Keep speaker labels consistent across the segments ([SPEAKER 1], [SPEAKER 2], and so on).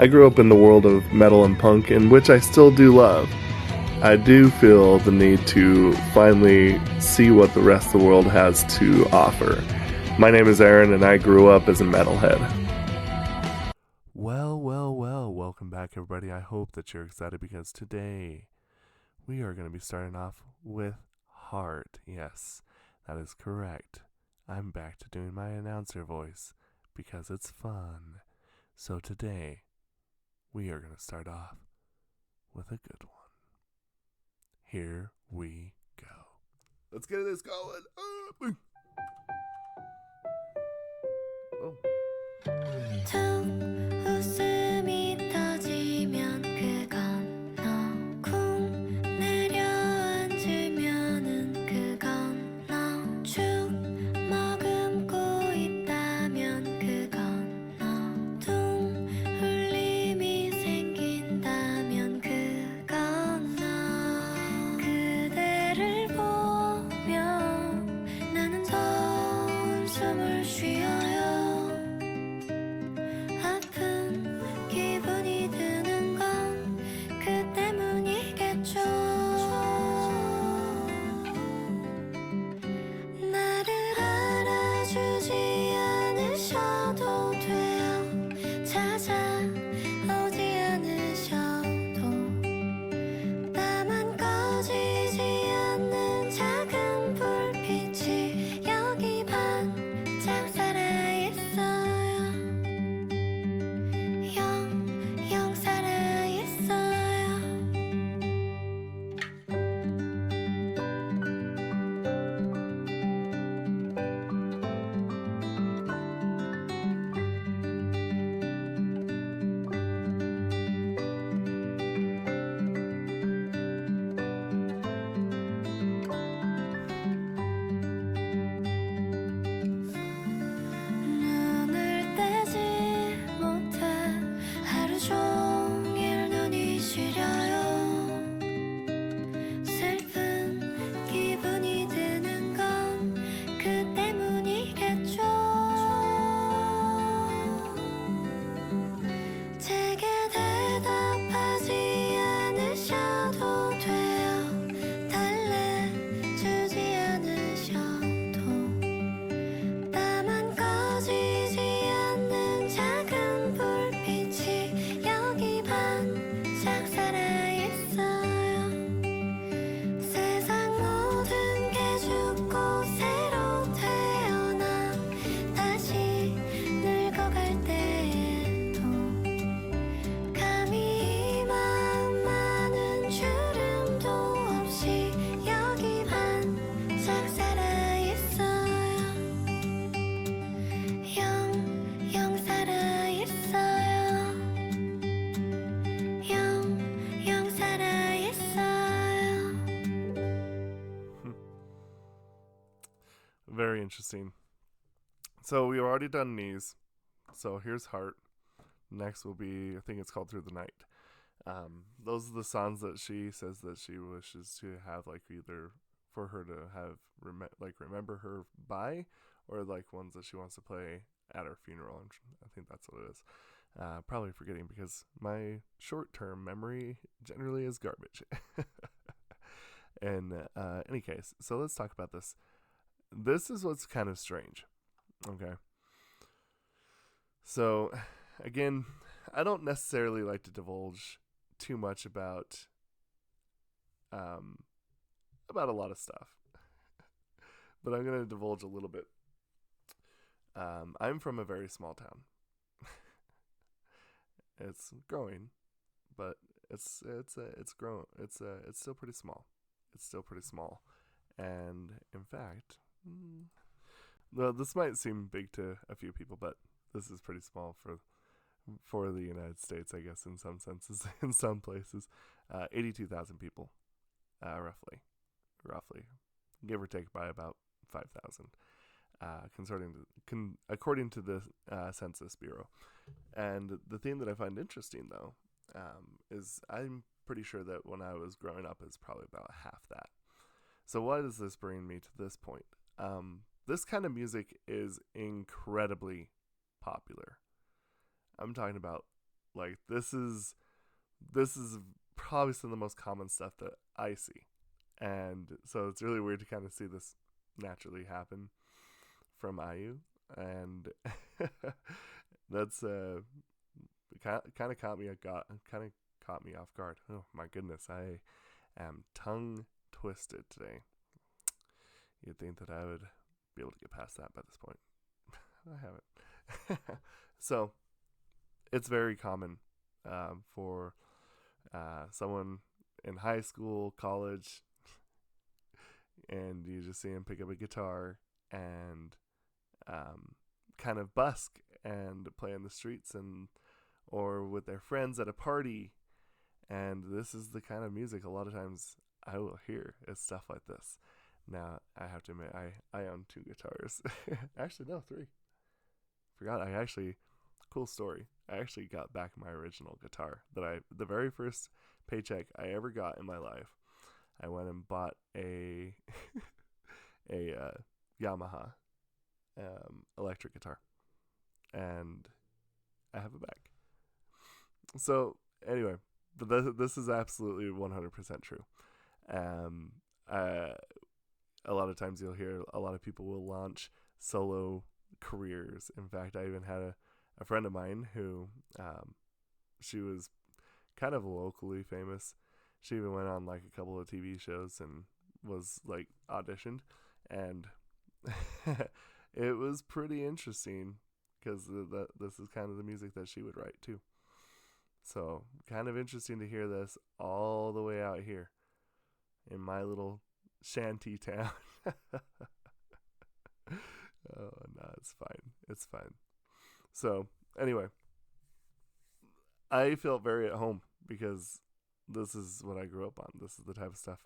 [SPEAKER 1] I grew up in the world of metal and punk, in which I still do love. I do feel the need to finally see what the rest of the world has to offer. My name is Aaron, and I grew up as a metalhead.
[SPEAKER 2] Well, welcome back everybody. I hope that you're excited because today we are going to be starting off with Heart. Yes, that is correct. I'm back to doing my announcer voice because it's fun. So today we are going to start off with a good one. Here we go. Let's get this going. Oh.
[SPEAKER 3] 웃음이 터지면 그건 너 쿵 내려앉으면은 그건 너 축 머금고 있다면 그건 너 둥 울림이 생긴다면 그건 너 그대를 보며 나는 더 숨을 쉬어요 아픈 기분이 드는 건 그 때문이겠죠 나를 알아주지 않으셔도 돼요 찾아오지 않으셔도 나만 꺼지지 않는 작은 불빛이 여기 반짝 살아있어요 영 살아있어요 눈을 떼지 못해 하루 종일 눈이 시려요 슬픈 기분이 드는 건 그 때문이겠죠 제게 대답하지 않으셔도 돼요 달래주지 않으셔도 나만 꺼지지 않는 작은 불빛이 여기 반짝 살아있어요 세상 모든 게 죽고 새로 태어나 다시 늙어갈 때에도 감히 이 마음만은 주름도 없이 여기 반짝 살아있어요 영 살아있어요 영 살아있어요
[SPEAKER 2] Very interesting. So we've already done knees. So here's Heart. Next will be, I think it's called Through the Night. Those are the songs that she says that she wishes to have, like either for her to have remember her by, or like ones that she wants to play at her funeral. I think that's what it is. Probably forgetting because my short-term memory generally is garbage. In any case, so let's talk about this. This is what's kind of strange. Okay. So, again, I don't necessarily like to divulge too much about a lot of stuff. But I'm going to divulge a little bit. I'm from a very small town. It's growing, but it's grown. It's still pretty small. It's still pretty small. And in fact, well, this might seem big to a few people, but this is pretty small for the United States, I guess, in some senses, in some places. 82,000 people, roughly, give or take by about 5,000, according to the Census Bureau. And the thing that I find interesting, though, is I'm pretty sure that when I was growing up, it's probably about half that. So why does this bring me to this point? This kind of music is incredibly popular. I'm talking about Like this is probably some of the most common stuff that I see. And so it's really weird to kind of see this naturally happen from Iu. And that's kind of caught me off guard. Oh my goodness, I am tongue twisted today. You'd think that I would be able to get past that by this point. I haven't. So it's very common for someone in high school, college, and you just see them pick up a guitar and kind of busk and play in the streets and or with their friends at a party. And this is the kind of music a lot of times I will hear is stuff like this. Now, I have to admit, I own 2 guitars. Actually, no, 3. Forgot, cool story. I actually got back my original guitar that the very first paycheck I ever got in my life. I went and bought a Yamaha electric guitar, and I have it back. So anyway, but this is absolutely 100% true. A lot of times you'll hear a lot of people will launch solo careers. In fact, I even had a friend of mine who she was kind of locally famous. She even went on like a couple of TV shows and was like auditioned, and it was pretty interesting because this is kind of the music that she would write too. So kind of interesting to hear this all the way out here in my little shanty town. Oh no, it's fine. So anyway, I felt very at home because this is what I grew up on. This is the type of stuff.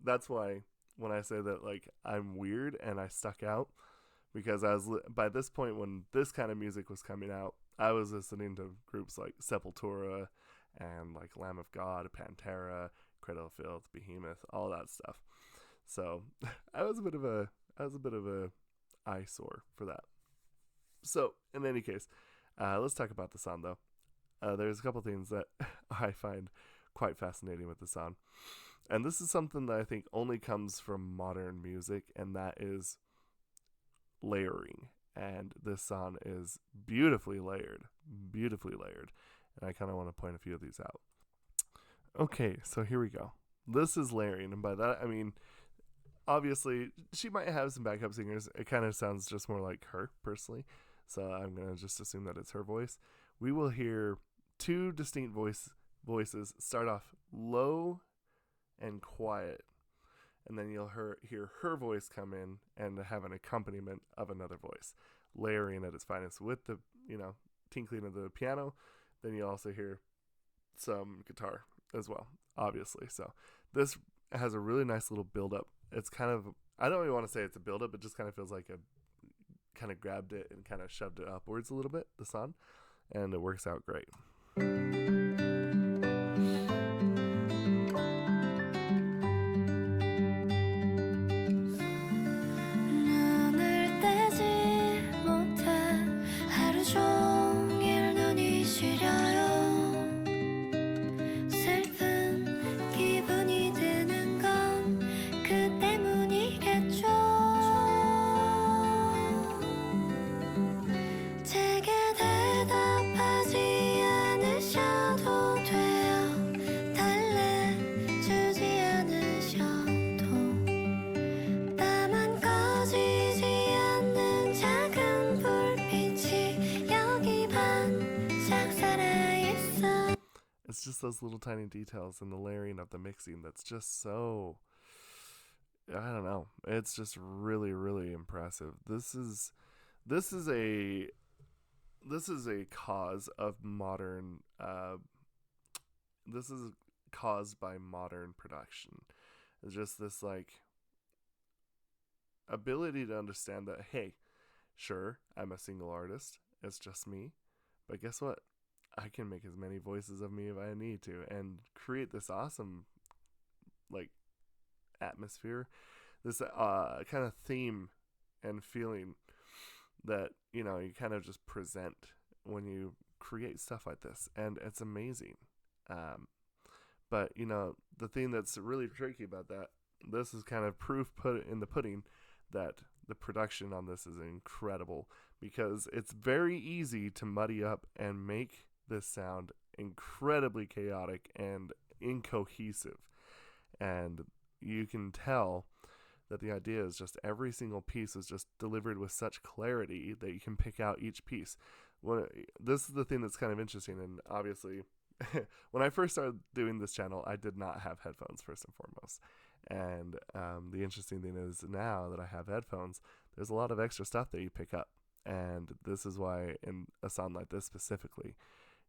[SPEAKER 2] That's why when I say that, like, I'm weird and I stuck out, because I was by this point when this kind of music was coming out, I was listening to groups like Sepultura and like Lamb of God, Pantera, Cradle of Filth, Behemoth, all that stuff. So I was a bit of a eyesore for that. So in any case, let's talk about the song though. There's a couple things that I find quite fascinating with the song, and this is something that I think only comes from modern music, and that is layering. And this song is beautifully layered, and I kind of want to point a few of these out. Okay, so here we go. This is layering, and by that I mean, obviously, she might have some backup singers. It kind of sounds just more like her, personally, so I'm going to just assume that it's her voice. We will hear 2 distinct voices start off low and quiet, and then you'll hear her voice come in and have an accompaniment of another voice, layering at its finest with the, tinkling of the piano. Then you also hear some guitar as well, obviously. So this has a really nice little build-up. It's kind of, I don't even want to say it's a build-up, it just kind of feels like kind of grabbed it and kind of shoved it upwards a little bit, the song, and it works out great. It's just those little tiny details and the layering of the mixing that's just so, I don't know, it's just really, really impressive. This is a cause of modern this is caused by modern production. It's just this like ability to understand that, hey, sure, I'm a single artist, it's just me, but guess what? I can make as many voices of me if I need to and create this awesome like atmosphere, this kind of theme and feeling that, you kind of just present when you create stuff like this, and it's amazing. But the thing that's really tricky about that, this is kind of proof put in the pudding that the production on this is incredible, because it's very easy to muddy up and make this sound incredibly chaotic and incohesive. And you can tell that the idea is just every single piece is just delivered with such clarity that you can pick out each piece. This is the thing that's kind of interesting, and obviously when I first started doing this channel, I did not have headphones first and foremost. And the interesting thing is now that I have headphones, there's a lot of extra stuff that you pick up. And this is why in a song like this specifically,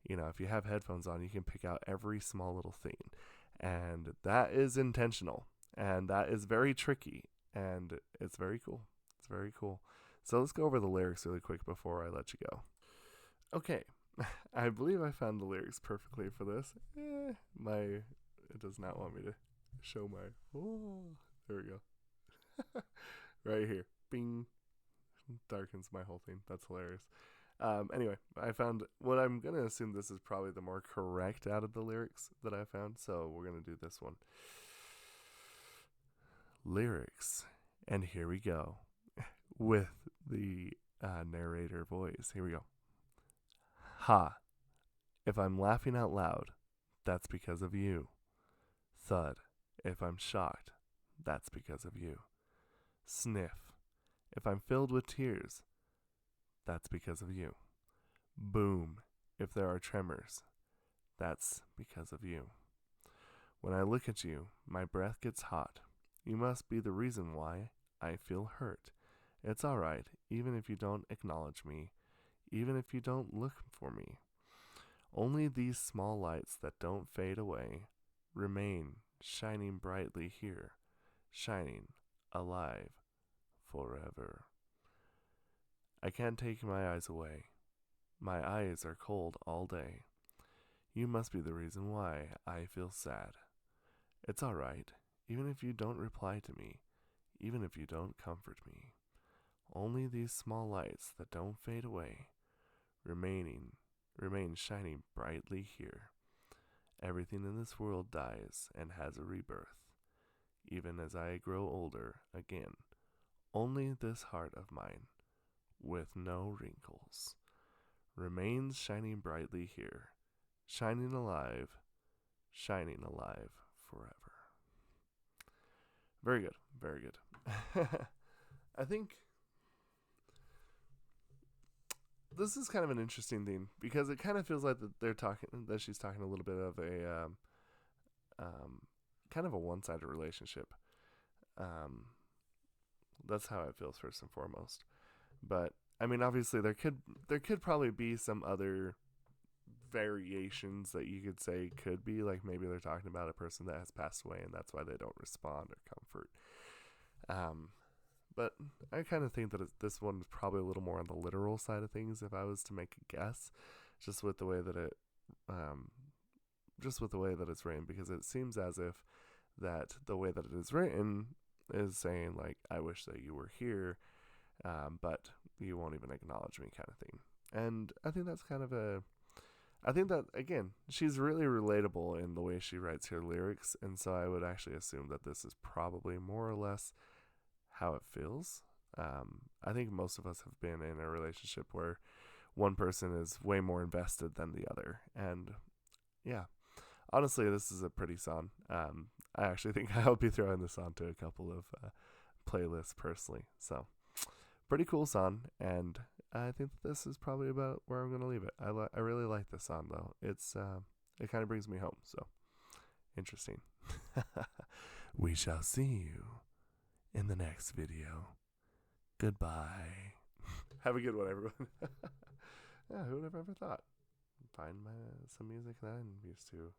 [SPEAKER 2] if you have headphones on, you can pick out every small little thing. And that is intentional. And that is very tricky. And it's very cool. It's very cool. So let's go over the lyrics really quick before I let you go. Okay. I believe I found the lyrics perfectly for this. It does not want me to show my... Oh, there we go. Right here. Bing. Darkens my whole thing. That's hilarious. Anyway, I found what I'm going to assume this is probably the more correct out of the lyrics that I found. So we're going to do this one. Lyrics. And here we go. With the narrator voice. Here we go. Ha. If I'm laughing out loud, that's because of you. Thud. If I'm shocked, that's because of you. Sniff. If I'm filled with tears, that's because of you. Boom. If there are tremors, that's because of you. When I look at you, my breath gets hot. You must be the reason why I feel hurt. It's all right, even if you don't acknowledge me, even if you don't look for me. Only these small lights that don't fade away remain shining brightly here, shining alive forever. I can't take my eyes away. My eyes are cold all day. You must be the reason why I feel sad. It's all right, even if you don't reply to me, even if you don't comfort me. Only these small lights that don't fade away remain shining brightly here. Everything in this world dies and has a rebirth. Even as I grow older again, only this heart of mine, with no wrinkles, remains shining brightly here, shining alive forever. Very good, very good. I think this is kind of an interesting theme because it kind of feels like that she's talking a little bit of a kind of a one-sided relationship. That's how it feels first and foremost. But I mean, obviously there could probably be some other variations that you could say could be, like maybe they're talking about a person that has passed away and that's why they don't respond or comfort. But I kind of think that this one is probably a little more on the literal side of things if I was to make a guess, just with the way that it's written, because it seems as if that the way that it is written is saying like, I wish that you were here, but you won't even acknowledge me, kind of thing. And I think that's I think that, again, she's really relatable in the way she writes her lyrics, and so I would actually assume that this is probably more or less how it feels. I think most of us have been in a relationship where one person is way more invested than the other, and yeah, honestly, this is a pretty song. I actually think I'll be throwing this onto a couple of playlists personally, so pretty cool song, and I think this is probably about where I'm going to leave it. I really like this song, though. It kind of brings me home, so interesting. We shall see you in the next video. Goodbye. Have a good one, everyone. Yeah, who would have ever thought? Find some music that I'm used to.